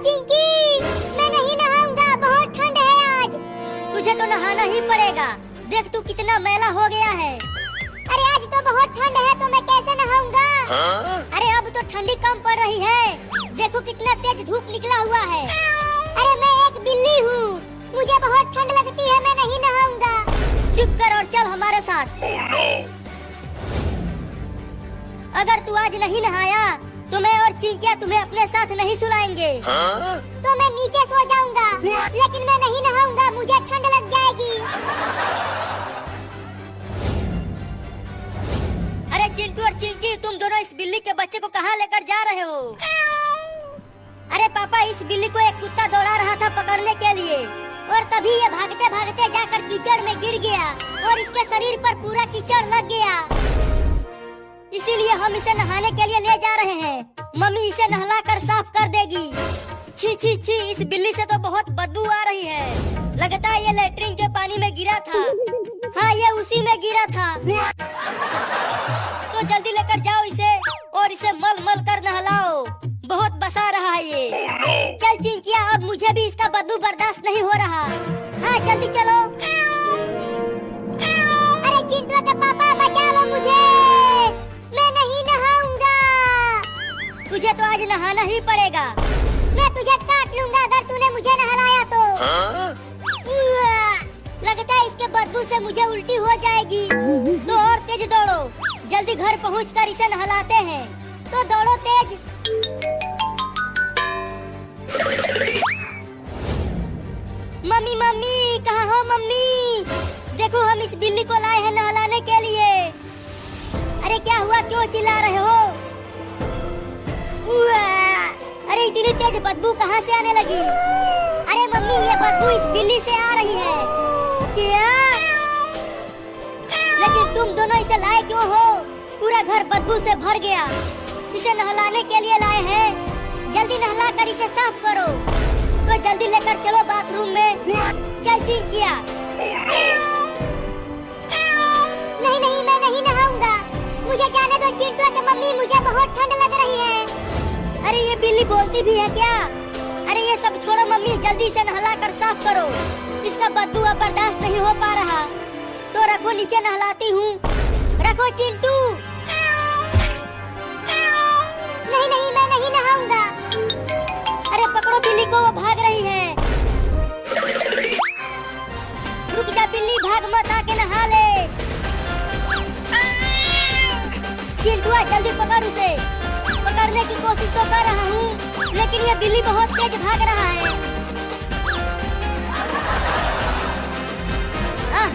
चिंकी, मैं नहीं नहाऊंगा, बहुत ठंड है आज। तुझे तो नहाना ही पड़ेगा, देख तू कितना मैला हो गया है। अरे आज तो बहुत ठंड है तो मैं कैसे नहाऊंगा? अरे अब तो ठंडी कम पड़ रही है, देखो कितना तेज धूप निकला हुआ है। अरे मैं एक बिल्ली हूँ, मुझे बहुत ठंड लगती है, मैं नहीं नहाऊंगा। चुप कर और चल हमारे साथ। अगर तू आज नहीं नहाया तो मैं और चिंकिया तुम्हें अपने साथ नहीं सुलाएंगे। तो मैं नीचे सो जाऊंगा, लेकिन मैं नहीं नहाऊंगा, मुझे ठंड लग जाएगी। अरे चिंटू और चिंकी, तुम दोनों इस बिल्ली के बच्चे को कहाँ लेकर जा रहे हो? अरे पापा, इस बिल्ली को एक कुत्ता दौड़ा रहा था पकड़ने के लिए, और तभी ये भागते भागते जाकर कीचड़ में गिर गया और इसके शरीर पर पूरा कीचड़ लग गया। इसीलिए हम इसे नहाने के लिए ले जा रहे हैं। मम्मी इसे नहलाकर साफ कर देगी। छी छी छी, इस बिल्ली से तो बहुत बदबू आ रही है। लगता है ये लेटरिन के पानी में गिरा था। हाँ, ये उसी में गिरा था। तो जल्दी लेकर जाओ इसे और इसे मल मल कर नहलाओ, बहुत बसा रहा है ये। चल चिंकिया, अब मुझे भी इसका बदबू बर्दाश्त नहीं हो रहा। हाँ जल्दी चलो। अरे चिंटू के पापा, बचा लो मुझे, मैं नहीं नहाऊंगा। तुझे तो आज नहाना ही पड़ेगा। मैं तुझे काट लूंगा अगर तूने मुझे नहलाया तो। लगता है इसके बदबू से मुझे उल्टी हो जाएगी। तो और तेज दौड़ो, जल्दी घर पहुंचकर इसे नहलाते हैं। तो दौड़ो तेज। मम्मी मम्मी, कहाँ हो मम्मी? देखो हम इस बिल्ली को लाए हैं नहलाने के लिए। अरे क्या हुआ, क्यों चिल्ला रहे हो? अरे इतनी तेज बदबू कहाँ से आने लगी? अरे मम्मी, ये बदबू इस बिल्ली से आ रही है। क्या? लेकिन तुम दोनों इसे लाए क्यों हो? पूरा घर बदबू से भर गया। इसे नहलाने के लिए लाए हैं, जल्दी नहला कर इसे साफ करो। तो जल्दी लेकर चलो बाथरूम में। चल चिंकिया। नहीं नहीं, मैं नहीं नहाऊंगा, मुझे जाने दो चिंटू के मम्मी, मुझे बहुत ठंड लग रही है। अरे ये बिल्ली बोलती भी है क्या? अरे ये सब छोड़ो मम्मी, जल्दी से नहला कर साफ करो, इसका बदबू अब बर्दाश्त नहीं हो पा रहा। तो रखो, नीचे नहलाती हूँ। रखो चिंटू। नहीं नहीं, मैं नहीं नहाऊंगा। अरे पकड़ो बिल्ली को, वो भाग रही है। रुक जा बिल्ली, भाग मत, आके नहा ले। चिंटुआ जल्दी पकड़ उसे। पकड़ने की कोशिश तो कर रहा हूँ, लेकिन ये बिल्ली बहुत तेज भाग रहा है।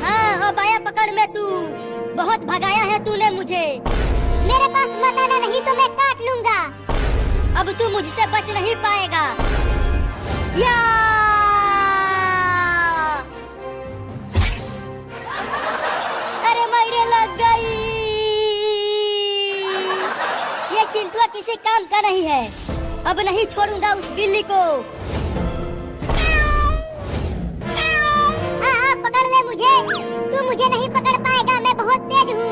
हाँ, अब आया पकड़ में तू। बहुत भगाया है तूने मुझे। मेरे पास मत आना, नहीं तो मैं काट लूंगा। अब तू मुझसे बच नहीं पाएगा। या! अरे मेरे लग गई। ये चिंटुआ किसी काम का नहीं है, अब नहीं छोड़ूंगा उस बिल्ली को। पकड़ ले मुझे, तू मुझे नहीं पकड़ पाएगा, मैं बहुत तेज हूँ।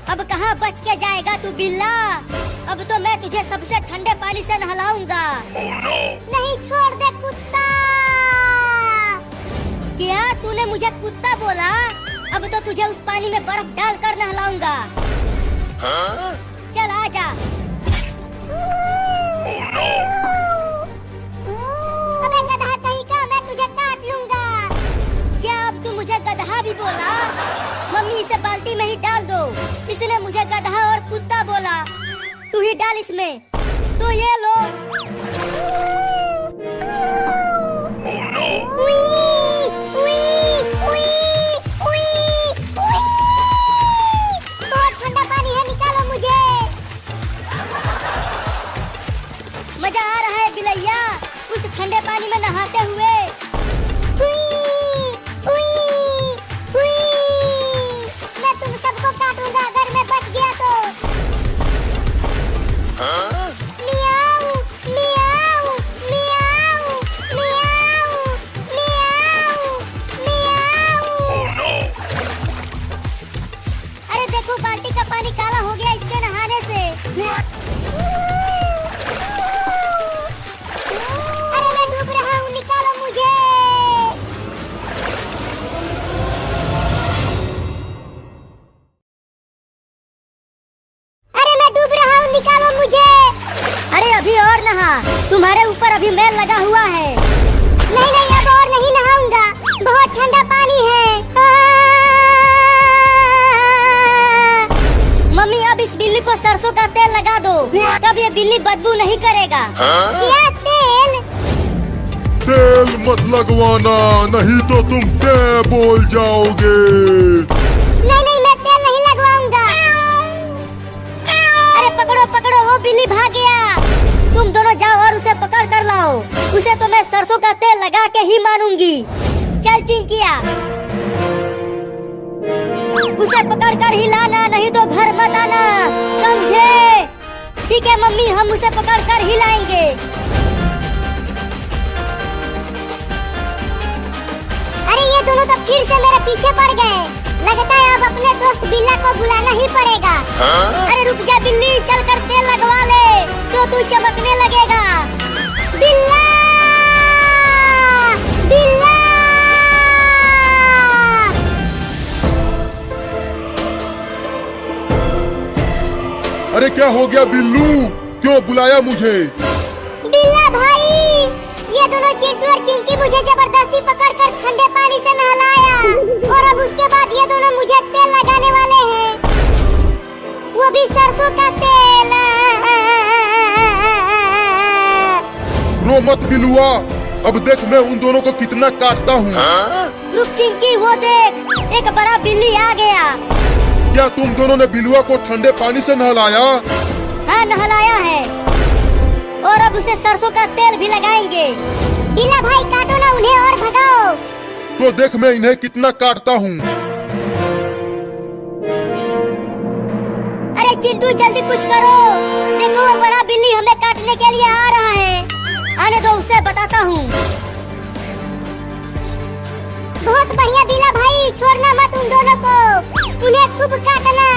अब कहाँ बच के जाएगा तू बिल्ला? अब तो मैं तुझे सबसे ठंडे पानी से नहलाऊंगा। नहीं, छोड़ दे कुत्ता। क्या तूने मुझे कुत्ता बोला? अब तो तुझे उस पानी में बर्फ डालकर नहलाऊंगा। चल आजा। अबे गधा कहीं का, मैं तुझे काट लूंगा। क्या अब तू मुझे गधा भी बोला? मम्मी इसे बाल्टी में ही डाल दो, इसने मुझे गधा और कुत्ता बोला। तू ही डाल इसमें। तो ये लो। बहुत ठंडा पानी है, निकालो मुझे। मजा आ रहा है बिलैया उस ठंडे पानी में नहाते हुए। मैं तुम सबको काटूंगा अगर मैं बच गया तो। मियाऊ, मियाऊ, मियाऊ, मियाऊ, मियाऊ, मियाऊ। अरे देखो, बाल्टी का पानी काला हो गया इसके नहाने से। अरे मैं डूब रहा हूँ, निकालो मुझे। अरे मैं डूब रहा हूँ, निकालो मुझे। अरे अभी और नहा, तुम्हारे ऊपर अभी मैल लगा हुआ है। नहीं नहीं, अब और नहीं नहाऊंगा, बहुत ठंडा पानी है। मम्मी अब इस बिल्ली को सरसों का तेल लगा दो, तब ये बिल्ली बदबू नहीं करेगा। क्या तेल? तेल मत लगवाना, नहीं तो तुम टे बोल जाओगे। नहीं नहीं, मैं तेल नहीं लगवाऊंगा। अरे पकड़ो पकड़ो, वो बिल्ली भाग गया। तुम दोनों जाओ और उसे पकड़ कर लाओ। उसे तो मैं सरसों का तेल लगा के ही मानूंगी। चल चिंकिया, उसे पकड़ कर ही लाना, नहीं तो घर मत आना, समझे? ठीक है मम्मी, हम उसे पकड़ कर ही लाएंगे। अरे ये दोनों तो फिर से मेरे पीछे पड़ गए। लगता है अब अपने दोस्त बिल्ला को बुलाना ही पड़ेगा। अरे रुक जा बिल्ली, चल कर तेल लगवा ले, तो तू चमकने लगेगा। बिल्ला, बिल्ला। अरे क्या हो गया बिल्लू, क्यों बुलाया मुझे? बिल्ला भाई, ये दोनों चिंटू और चिंकी मुझे जबरदस्ती पकड़कर ठंडे पानी से नहलाया, और अब उसके बाद ये दोनों मुझे तेल लगाने वाले हैं, वो भी सरसों का तेल। रो मत बिलुआ, अब देख मैं उन दोनों को कितना काटता हूँ। रुक चिंकी, वो देख, एक बड़ा बिल्ली आ गया। क्या तुम दोनों ने बिलुआ को ठंडे पानी से नहलाया? हाँ नहलाया है, और अब उसे सरसों का तेल भी लगाएंगे। बिल्ला भाई काटो ना उन्हें और भगाओ। तो देख मैं इन्हें कितना काटता हूँ। अरे चिंटू जल्दी कुछ करो, देखो वो बड़ा बिल्ली हमें काटने के लिए आ रहा है। आने दो, उसे बताता हूँ। बहुत बढ़िया बिल्ला भाई, छोड़ना मत उन दोनों को, उन्हें खूब काटना।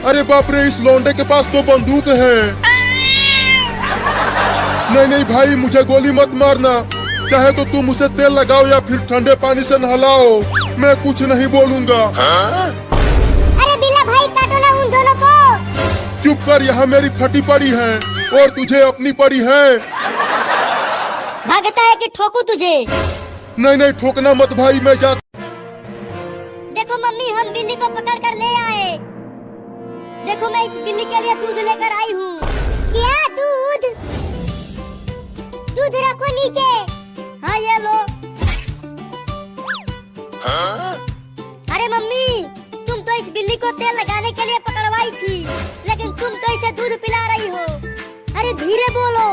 अरे बाप रे, इस लौंडे के पास तो बंदूक है। नहीं नहीं भाई, मुझे गोली मत मारना, चाहे तो तुम उसे तेल लगाओ या फिर ठंडे पानी से नहलाओ, मैं कुछ नहीं बोलूँगा। अरे बिल्ला भाई काटो ना उन दोनों को। चुप कर, यहाँ मेरी फटी पड़ी है और तुझे अपनी पड़ी है। भागता है कि ठोकू तुझे? नहीं नहीं, ठोकना मत भाई, मैं जा। देखो मम्मी, हम बिल्ली को पकड़ कर ले आए। देखो मैं इस बिल्ली के लिए दूध लेकर आई हूँ। क्या दूध? दूध रखो नीचे। हाँ ये लो। अरे मम्मी, तुम तो इस बिल्ली को तेल लगाने के लिए पकड़वाई थी, लेकिन तुम तो इसे दूध पिला रही हो। अरे धीरे बोलो,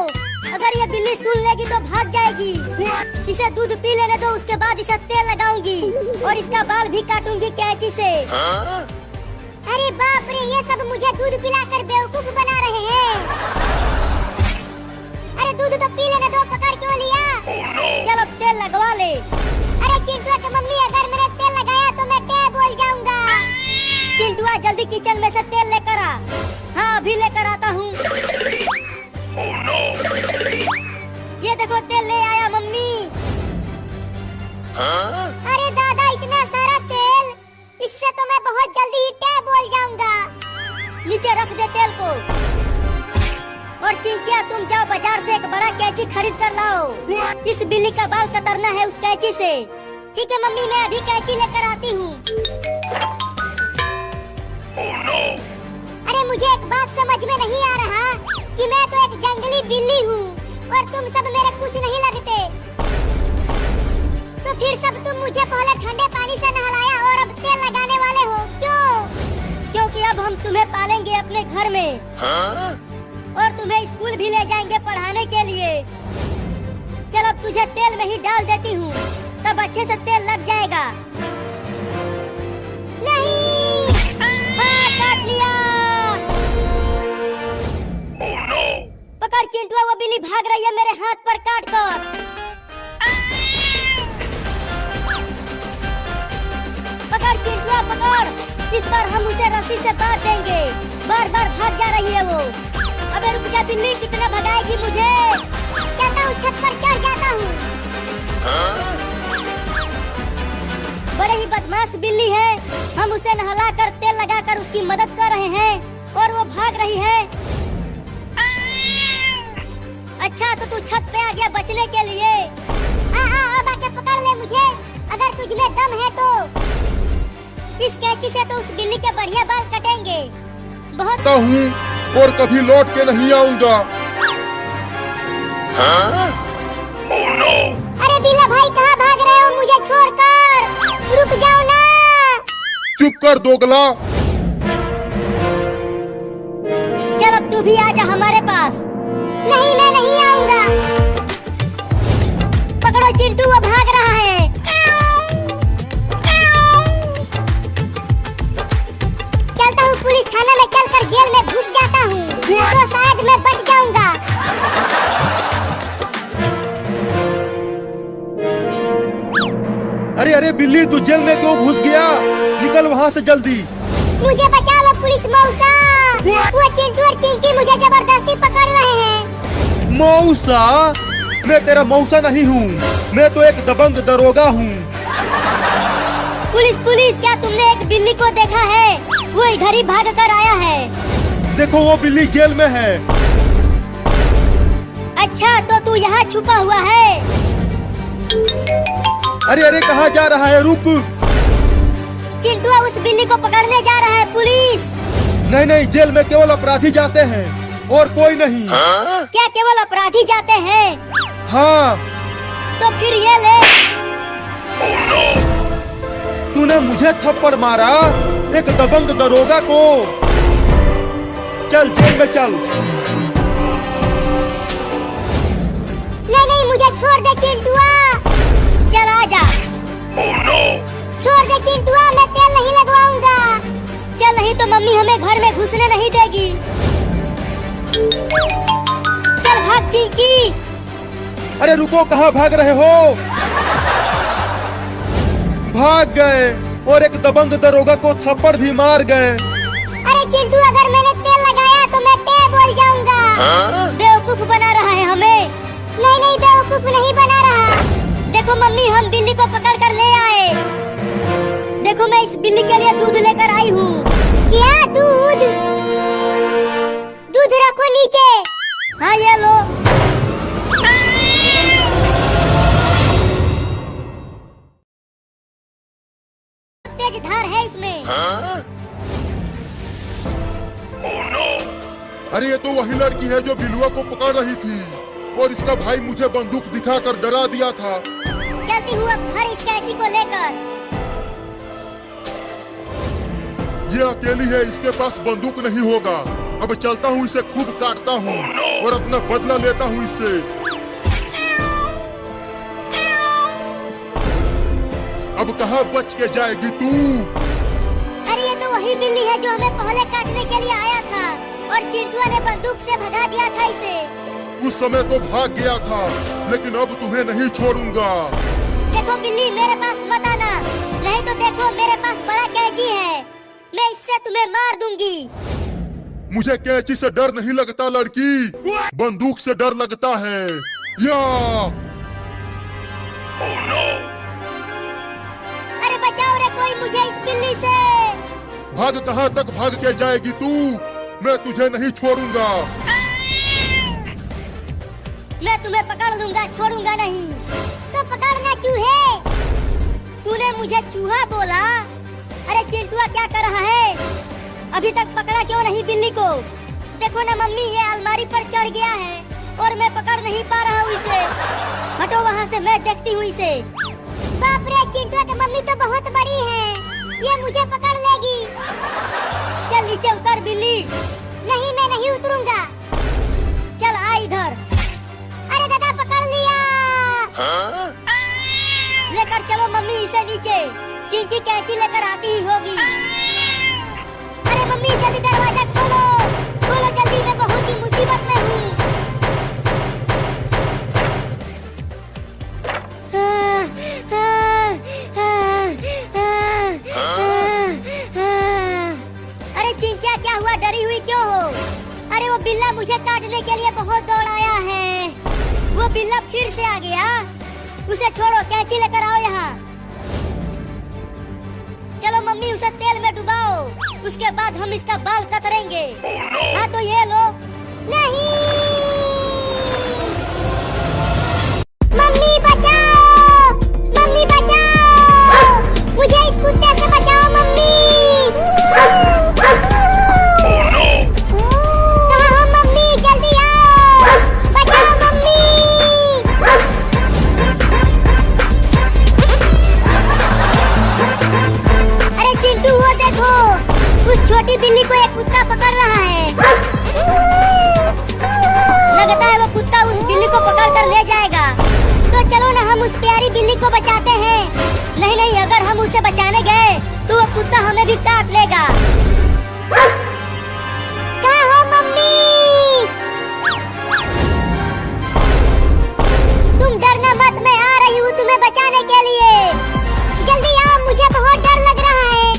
अगर ये बिल्ली सुन लेगी तो भाग जाएगी। इसे दूध पी लेने दो, उसके बाद इसे तेल लगाऊंगी और इसका बाल भी काटूंगी कैंची से। अरे बाप रे, ये सब मुझे दूध पिलाकर बेवकूफ बना रहे हैं। अरे दूध तो पी लेने दो, पकड़ क्यों लिया? चल अब तेल लगवा ले। अरे चिंटुआ की मम्मी, अगर मैंने तेल लगाया तो मैं टे बोल जाऊंगा। चिंटुआ जल्दी किचन में से तेल लेकर आ। हाँ अभी लेकर आता हूँ। ये देखो तेल ले आया मम्मी। अरे दादा, इतना सारा तेल, इससे तो मैं बहुत जल्दी ही टे बोल जाऊंगा। नीचे रख दे तेल को। और चिंकिया, तुम जाओ बाजार से एक बड़ा कैंची खरीद कर लाओ, इस बिल्ली का बाल कतरना है उस कैंची से। ठीक है मम्मी, मैं अभी कैंची लेकर आती हूँ। अरे मुझे एक बात समझ में नहीं आ रहा कि मैं तो एक जंगली बिल्ली हूँ और तुम सब मेरे कुछ नहीं लगते, तो फिर सब तुम मुझे पहले ठंडे पानी से नहलाया और अब तेल लगाने वाले हो, क्यों? क्योंकि अब हम तुम्हें पालेंगे अपने घर में, और तुम्हें स्कूल भी ले जाएंगे पढ़ाने के लिए। चल अब तुझे तेल में ही डाल देती हूँ, तब अच्छे से तेल लग जाएगा। नहीं, हाँ काट लिया। पकड़ चिंटुआ, वो बिल्ली भाग रही है मेरे हाथ पर काट कर। पकड़। इस बार हम उसे रस्सी से बांध देंगे। बार बार भाग जा रही है वो। अबे रुक जा बिल्ली, कितना भगाएगी मुझे। चलता हूँ, छत पर चढ़ जाता हूँ। बड़े ही बदमाश बिल्ली है। हम उसे नहलाकर तेल लगाकर उसकी मदद कर रहे हैं और वो भाग रही है। अच्छा तो तू छत पे आ गया बचने के लिए। अब आके पकड़ ले मुझे, अगर तुझ में दम है तो। इस कैंची से तो उस बिल्ली के बढ़िया बाल कटेंगे। बहुत हूँ और कभी लौट के नहीं आऊंगा। अरे बिल्ला भाई, कहाँ भाग रहे हो मुझे छोड़कर? रुक जाओ ना। चुप कर दोगला। चल अब तू भी आजा हमारे पास। नहीं, मैं नहीं आऊंगा। पकड़ो चिंटू, वो भाग रहा है। चलता हूँ पुलिस थाना में, चलकर जेल में घुस जाता हूँ तो शायद मैं बच जाऊंगा। अरे अरे बिल्ली, तू जेल में क्यों घुस गया? निकल वहाँ से जल्दी। मुझे बचा लो पुलिस मौसा। वो चिंटू और चिंकी मुझे जबरदस्ती पकड़ रहे हैं। मौसा? मैं तेरा मौसा नहीं हूँ, मैं तो एक दबंग दरोगा हूँ। पुलिस पुलिस, क्या तुमने एक बिल्ली को देखा है? वो इधर ही भाग कर आया है। देखो वो बिल्ली जेल में है। अच्छा तो तू यहाँ छुपा हुआ है। अरे अरे कहाँ जा रहा है? रुक। चिंटू उस बिल्ली को पकड़ने जा रहा है पुलिस। नहीं नहीं, जेल में केवल अपराधी जाते हैं और कोई नहीं। क्या केवल अपराधी जाते हैं? हाँ। तो फिर ये ले। तूने मुझे थप्पड़ मारा, एक दबंग दरोगा को। चल जेल में चल। नहीं, मुझे छोड़ दे चिंटुआ। चल आजा। छोड़ दे चिंटुआ, मैं तेल नहीं लगवाऊंगा। चल नहीं तो मम्मी हमें घर में घुसने नहीं देगी। चल भाग चिंकी। अरे रुको, कहाँ भाग रहे हो? भाग गए और एक दबंग दरोगा को थप्पड़ भी मार गए। अरे चिंटू, अगर मैंने तेल लगाया तो मैं टे बोल जाऊंगा। बेवकूफ बना रहा है हमें। नहीं, बेवकूफ नहीं बना रहा। देखो मम्मी, हम बिल्ली को पकड़ कर ले आए। देखो मैं इस बिल्ली के लिए दूध लेकर आई हूँ। क्या दूध? दूध रखो नीचे। हाँ ये लो। तेज धार है इसमें। अरे ये तो वही लड़की है जो बिलुआ को पकड़ रही थी और इसका भाई मुझे बंदूक दिखाकर डरा दिया था। चलती हूँ अब घर इस कैंची को लेकर। ये अकेली है, इसके पास बंदूक नहीं होगा। अब चलता हूँ, इसे खूब काटता हूँ और अपना बदला लेता हूँ इससे। अब कहाँ बच के जाएगी तू? अरे ये तो वही बिल्ली है जो हमें पहले काटने के लिए आया था और चिंटुआ ने बंदूक से भगा दिया था इसे। उस समय तो भाग गया था, लेकिन अब तुम्हें नहीं छोड़ूंगा। देखो बिल्ली, मेरे पास मत आना, नहीं तो देखो मेरे पास बड़ा कैंची है, मैं इससे तुम्हें मार दूंगी। मुझे कैंची से डर नहीं लगता लड़की, बंदूक से डर लगता है। या अरे बचाओ रे कोई मुझे इस बिल्ली से। भाग, कहाँ तक भाग के जाएगी तू? मैं तुझे नहीं छोड़ूंगा। मैं तुम्हें पकड़ लूंगा, छोड़ूंगा नहीं। तो पकड़ना चूहे। तूने मुझे चूहा बोला? अरे चिंटुआ क्या कर रहा है? अभी तक पकड़ा क्यों नहीं बिल्ली को? देखो ना मम्मी, ये अलमारी पर चढ़ गया है और मैं पकड़ नहीं पा रहा हूँ इसे। हटो वहाँ से, मैं देखती हूँ इसे। बाप रे, चिंटुआ की मम्मी तो बहुत बड़ी है, ये मुझे पकड़ लेगी। चल नीचे उतर बिल्ली। नहीं, मैं नहीं उतरूंगा। चल आ इधर। अरे दादा, पकड़ लिया। लेकर चलो मम्मी इसे नीचे। चिंकी कैंची लेकर आती ही होगी। अरे मम्मी जल्दी दरवाजा खोलो, खोलो जल्दी, मैं बहुत ही मुसीबत में हूँ। बिल्ला मुझे काटने के लिए बहुत दौड़ाया है। वो बिल्ला फिर से आ गया। उसे छोड़ो, कैंची लेकर आओ यहाँ। चलो मम्मी, उसे तेल में डुबाओ, उसके बाद हम इसका बाल कतरेंगे। हाँ तो ये लो। नहीं, मम्मी बचाओ, मम्मी बचाओ, मुझे इस कुत्ते से बचाओ मम्मी। कहाँ हो मम्मी, जल्दी आओ, बचाओ मम्मी। अरे चिंटू, वो देखो, उस छोटी बिल्ली को एक कुत्ता पकड़ रहा है। लगता है वो कुत्ता उस बिल्ली को पकड़ कर ले जाएगा। तो चलो ना, हम उस प्यारी बिल्ली को बचाते हैं। नहीं नहीं, अगर हम उसे बचाने गए तो वो कुत्ता हमें भी काट लेगा। कहाँ हो मम्मी? तुम डरना मत, मैं आ रही हूँ तुम्हें बचाने के लिए। जल्दी आओ, मुझे बहुत डर लग रहा है।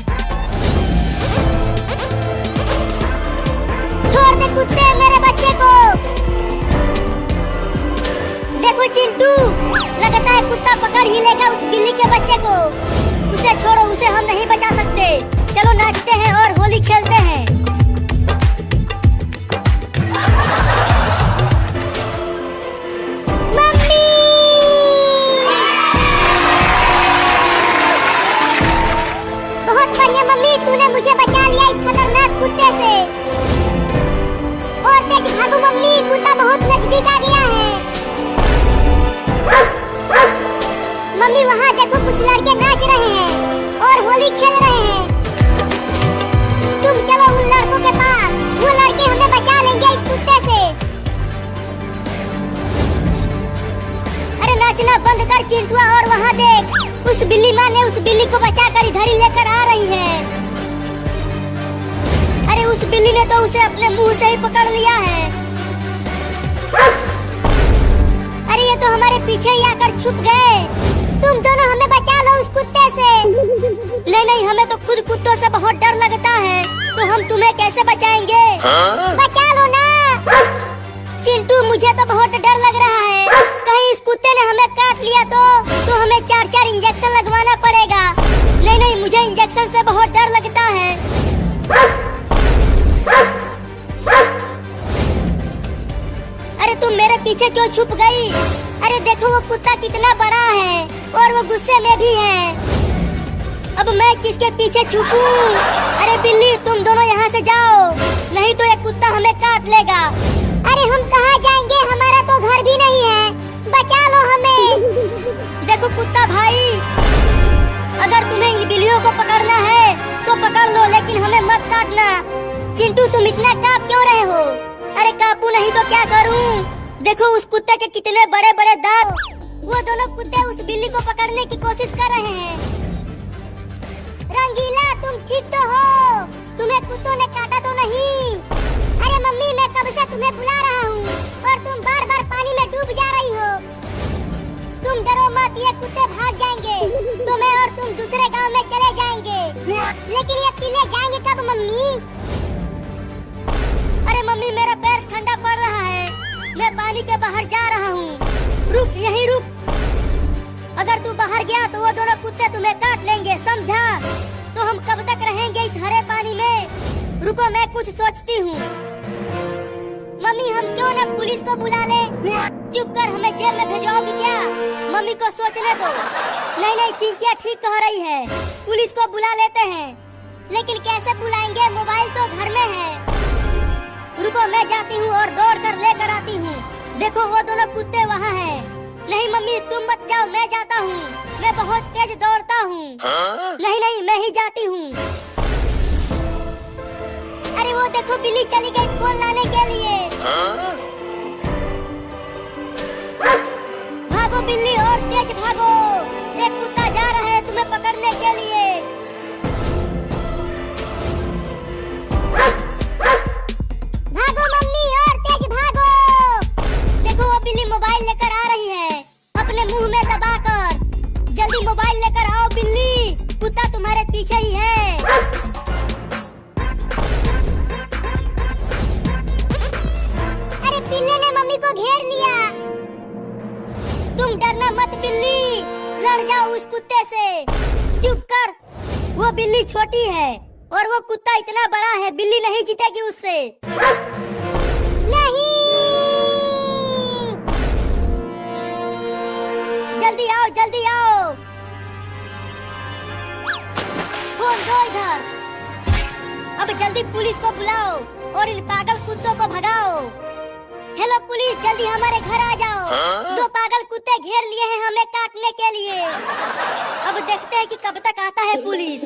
छोड़ दे कुत्ते मेरे बच्चे को। देखो चिंटू, लगता है कुत्ता पकड़ ही लेगा उस बिल्ली के बच्चे को। उसे छोड़ो, उसे हम नहीं बचा सकते। चलो नाचते हैं और होली खेलते हैं। मम्मी! बहुत बढ़िया मम्मी, तूने मुझे बचा लिया इस खतरनाक कुत्ते से। और तेज भागो मम्मी, कुत्ता बहुत नजदीक आ गया है। मम्मी वहाँ देखो, कुछ लड़के नाच रहे हैं और होली खेल रहे हैं। तुम चलो उन लड़कों के पास, वो लड़के हमें बचा लेंगे इस कुत्ते से। अरे नाचना बंद कर चिंटुआ, और वहाँ देख, उस बिल्ली माँ ने उस बिल्ली को बचाकर इधर ही लेकर आ रही है। अरे उस बिल्ली ने तो उसे अपने मुंह से ही पकड़ लिया है। अरे ये तो हमारे पीछे ही आकर छुप गए। तुम दोनों हमें बचा लो उस कुत्ते से। नहीं नहीं, हमें तो खुद कुत्तों से बहुत डर लगता है, तो हम तुम्हें कैसे बचाएंगे? बचा लो ना। चिंटू, मुझे तो बहुत डर लग रहा है। कहीं इस कुत्ते ने हमें काट लिया तो हमें 4-4 इंजेक्शन लगवाना पड़ेगा। नहीं नहीं, मुझे इंजेक्शन से बहुत डर लगता है। अरे तुम मेरे पीछे क्यों छुप गई? अरे देखो, वो कुत्ता कितना बड़ा है और वो गुस्से में भी है। अब मैं किसके पीछे छुपूं? अरे बिल्ली, तुम दोनों यहाँ से जाओ, नहीं तो ये कुत्ता हमें काट लेगा। अरे हम कहाँ जाएंगे, हमारा तो घर भी नहीं है, बचा लो हमें। देखो कुत्ता भाई, अगर तुम्हें इन बिल्लियों को पकड़ना है तो पकड़ लो, लेकिन हमें मत काटना। चिंटू, तुम इतना कांप क्यों रहे हो? अरे कांपू नहीं तो क्या करूं? देखो उस कुत्ते के कितने बड़े बड़े दांत। वो दोनों कुत्ते उस बिल्ली को पकड़ने की कोशिश कर रहे हैं। रंगीला, तुम ठीक तो हो? तुम्हें कुत्तों ने काटा तो नहीं? अरे मम्मी, मैं कब से तुम्हें बुला रहा हूँ और तुम बार बार पानी में डूब जा रही हो। तुम डरो मत, ये कुत्ते भाग जाएंगे, तुम्हें और तुम दूसरे गांव में चले जाएंगे। लेकिन ये पीले जाएंगे कब मम्मी? अरे मम्मी, मेरा पैर ठंडा पड़ रहा है, मैं पानी के बाहर जा रहा हूँ। रुक, यहीं रुक। अगर तू बाहर गया तो वो दोनों कुत्ते तुम्हें काट लेंगे, समझा? तो हम कब तक रहेंगे इस हरे पानी में? रुको, मैं कुछ सोचती हूँ। मम्मी, हम क्यों ना पुलिस को बुला ले? चुप कर, हमें जेल में भेजवाओगी क्या? मम्मी को सोचने दो। नहीं नहीं, चिंकिया ठीक कह रही है, पुलिस को बुला लेते हैं। लेकिन कैसे बुलाएंगे, मोबाइल तो घर में है। रुको, मैं जाती हूँ और दौड़ कर लेकर आती हूँ। देखो वो दोनों कुत्ते वहाँ हैं। नहीं मम्मी, तुम मत जाओ, मैं जाता हूँ, मैं बहुत तेज दौड़ता हूँ। नहीं नहीं, मैं ही जाती हूँ। अरे वो देखो, बिल्ली चली गई फोन लाने के लिए। भागो बिल्ली, और तेज भागो, एक कुत्ता जा रहा है तुम्हें पकड़ने के लिए। भागो मम्मी, और तेज भागो। देखो वो बिल्ली मोबाइल लेकर आ रही है, अपने मुंह में दबाकर। जल्दी मोबाइल लेकर आओ बिल्ली, कुत्ता तुम्हारे पीछे ही है। बिल्ली, लड़ जाओ उस कुत्ते से। चुप कर, वो बिल्ली छोटी है और वो कुत्ता इतना बड़ा है, बिल्ली नहीं जीतेगी उससे। नहीं। जल्दी आओ, जल्दी आओ। फोन दो इधर। अब जल्दी पुलिस को बुलाओ और इन पागल कुत्तों को भगाओ। हेलो पुलिस, जल्दी हमारे घर आ जाओ। दो पागल कुत्ते घेर लिए हैं हमें काटने के लिए। अब देखते हैं कि कब तक आता है पुलिस।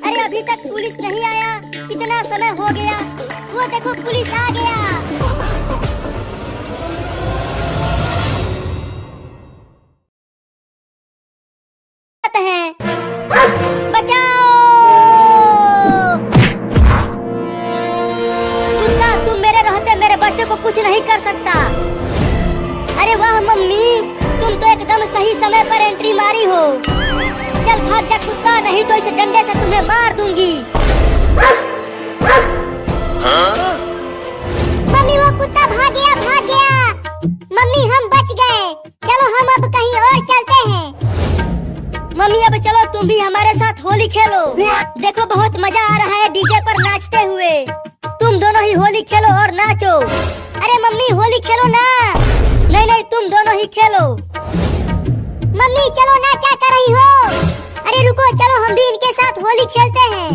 अरे अभी तक पुलिस नहीं आया, कितना समय हो गया। वो देखो पुलिस आ गया। बचाओ! कुत्ता, तुम मेरे रहते मेरे बच्चे को कुछ नहीं कर सकता। अरे वाह मम्मी, तुम तो एकदम सही समय पर एंट्री मारी हो। चल भाग जा कुत्ता, नहीं तो इस डंडे से तुम्हें मार दूंगी। मम्मी वो कुत्ता भाग गया, भाग गया। मम्मी हम बच गए। चलो हम अब कहीं और चलते हैं। मम्मी अब चलो तुम भी हमारे साथ होली खेलो। देखो बहुत मजा आ रहा है डीजे पर नाचते हुए। तुम दोनों ही होली खेलो और नाचो। अरे मम्मी होली खेलो ना। नहीं नहीं, तुम दोनों ही खेलो। मम्मी चलो ना, क्या कर रही हो? अरे रुको, चलो हम भी इनके साथ होली खेलते हैं।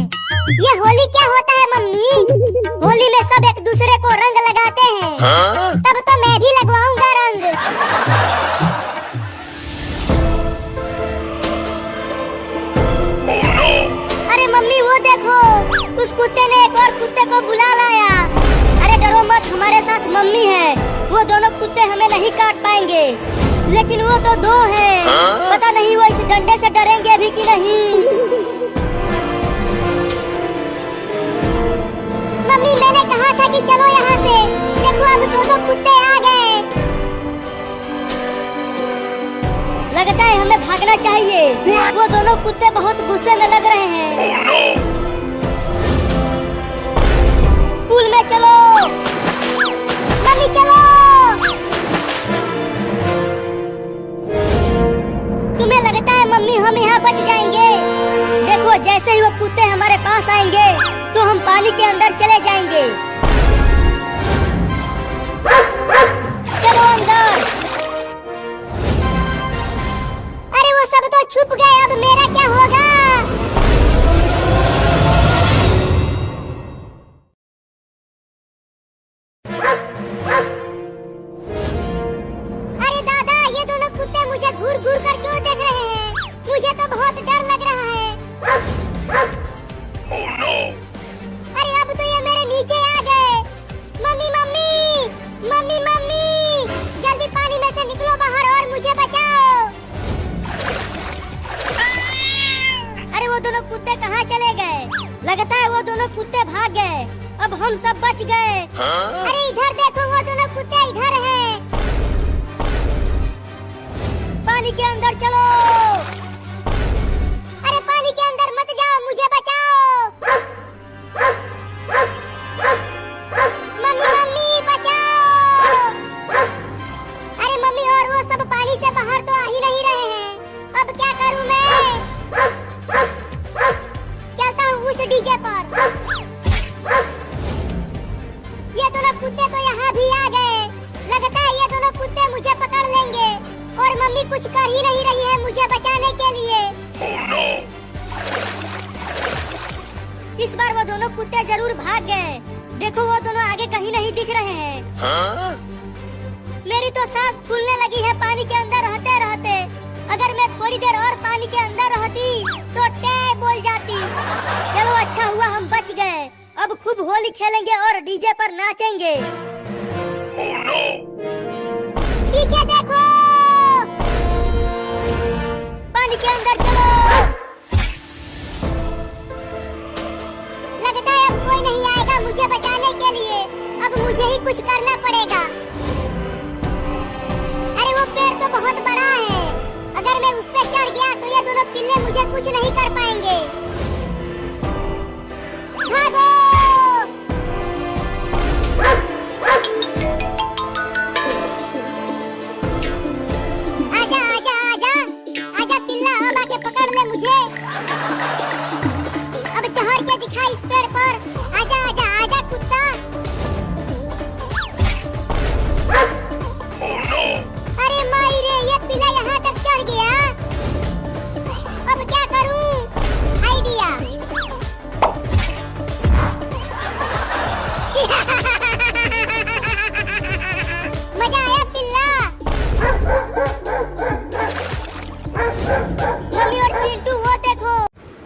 ये होली क्या होता है मम्मी? होली में सब एक दूसरे को रंग लगाते हैं। तब तो मैं भी लगवाऊंगा रंग। अरे मम्मी वो देखो, उस कुत्ते ने एक और कुत्ते को बुला लाया। अरे डरो मत, हमारे साथ मम्मी है। वो दोनों कुत्ते हमें नहीं काट पाएंगे, लेकिन वो तो दो हैं। पता नहीं वो इस डंडे से डरेंगे भी कि नहीं। मम्मी मैंने कहा था कि चलो यहाँ से। देखो अब दो कुत्ते आ गए। लगता है हमें भागना चाहिए। वो दोनों कुत्ते बहुत गुस्से में लग रहे हैं। पुल में चलो। मम्मी चलो। तुम्हें लगता है मम्मी हम यहाँ बच जाएंगे? देखो जैसे ही वो कुत्ते हमारे पास आएंगे तो हम पानी के अंदर चले जाएंगे। चलो अंदर। अरे वो सब तो छुप गए, अब मेरा क्या होगा? अरे दादा, ये दोनों कुत्ते मुझे घूर घूर कर क्यों देख रहे हैं? मुझे तो बहुत डर लग रहा है। अरे अब तो ये मेरे नीचे आ गए। मम्मी मम्मी मम्मी मम्मी, जल्दी पानी में से निकलो बाहर और मुझे बचाओ। अरे वो दोनों कुत्ते कहाँ चले गए? लगता है वो दोनों कुत्ते भाग गए। अब हम सब बच गए। अरे इधर देखो, वो दोनों कुत्ते इधर हैं। पानी के अंदर चलो। अरे पानी के अंदर मत जाओ, मुझे बचाओ। मम्मी मम्मी बचाओ। अरे मम्मी और वो सब पानी से बाहर तो आ ही नहीं रहे हैं। अब क्या करूं मैं? चलता हूँ उस डीजे पर। ये दोनों कुत्ते तो यहाँ भी आ गए। लगता है ये दोनों कुत्ते मुझे पकड़ लेंगे और मम्मी कुछ कर ही नहीं रही है मुझे बचाने के लिए। इस बार वो दोनों कुत्ते जरूर भाग गए। देखो वो दोनों आगे कहीं नहीं दिख रहे हैं। मेरी तो सांस फूलने लगी है पानी के अंदर रहते रहते। अगर मैं थोड़ी देर और पानी के अंदर रहती तो टे बोल जाती। चलो अच्छा हुआ हम बच गए। अब खूब होली खेलेंगे और डीजे पर नाचेंगे। पीछे देखो। पानी के अंदर चलो। लगता है अब कोई नहीं आएगा मुझे बचाने के लिए। अब मुझे ही कुछ करना पड़ेगा। अरे वो पेड़ तो बहुत बड़ा है। अगर मैं उस पे चढ़ गया तो ये दोनों पिल्ले मुझे कुछ नहीं कर पाएंगे। भागो।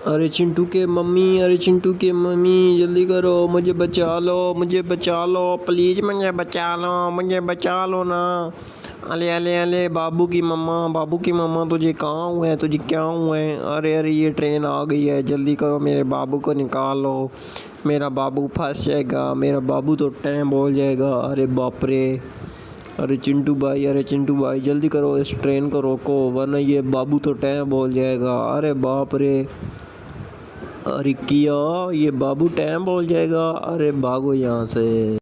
अरे चिंटू के मम्मी, अरे चिंटू के मम्मी, जल्दी करो, मुझे बचा लो, मुझे बचा लो, प्लीज मुझे बचा लो, मुझे बचा लो ना। अले अले अले बाबू की मम्मा तुझे कहाँ हुआ है, तुझे क्या हुआ है? अरे अरे ये ट्रेन आ गई है, जल्दी करो, मेरे बाबू को निकालो, मेरा बाबू फंस जाएगा, मेरा बाबू तो टाइम बोल जाएगा। अरे बाप रे, अरे चिंटू भाई, अरे चिंटू भाई जल्दी करो, इस ट्रेन को रोको वरना ये बाबू तो टाइम बोल जाएगा। अरे बाप रे, अरे किया, ये बाबू टाइम बोल जाएगा। अरे भागो यहाँ से।